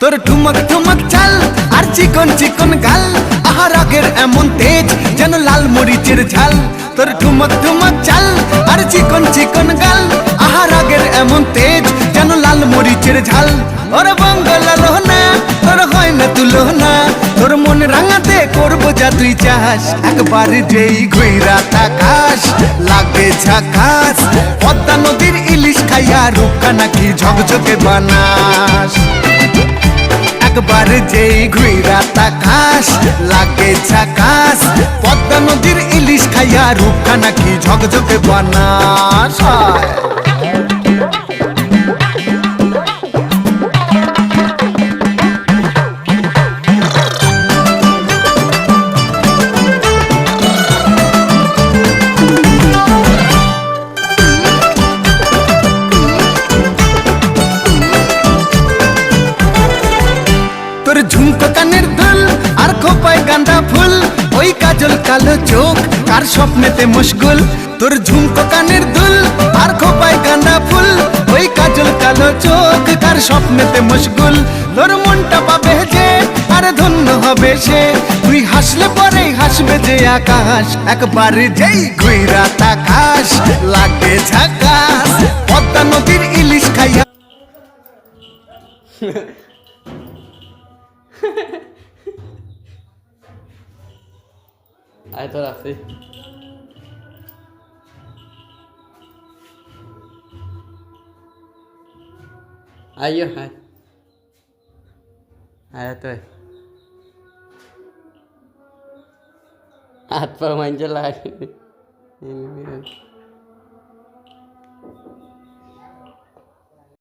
তোর ঠুমক ঠুমক চাল আর চিকন চিকন গাল, আহা রাগের এমন তেজ যেন লাল মরিচের ঝাল। তোর ঠুমক ঠুমক চাল আর চিকন চিকন গাল, আহা রাগের এমন তেজ যেন লাল মরিচের ঝাল। ওর বঙ্গলালো না তোর হয় না তুলনা, তোর মন রাঙাতে করবো যা তুই চাস। একবার যেই ঘুইরা তাকাস লাগে ঝাকাস, পদ্মা নদীর ইলিশ খাইয়া রূপকা নাকি ঝকঝকে বানাস। একবার যেই ঘুইরা তাকাস লাগে ঝাকাস, পদ্মা নদীর ইলিশ খাইয়া রূপকা নাকি ঝকঝকে বানাস। তোর ঝুমকো কানের দুল আর খোপায় গাঁদা ফুল, ওই কাজল কালো চোখ কার স্বপ্নেতে মুশগুল। তোর ঝুমকো কানের দুল আর খোপায় গাঁদা ফুল, ওই কাজল কালো চোখ কার স্বপ্নেতে মুশগুল। তোর মনটা পাবে যে আর ধন্য হবে সে, তুই হাসলে পরেই হাসবে যে আকাশ। একবার যেই ঘুইরা তাকাস লাগে ঝাকাস, পদ্মা নদীর ইলিশ খাইয়া। আয় তো রাখছি। আইও হ্যাঁ আয় তো হাত পা মাইঞ্জে লাগে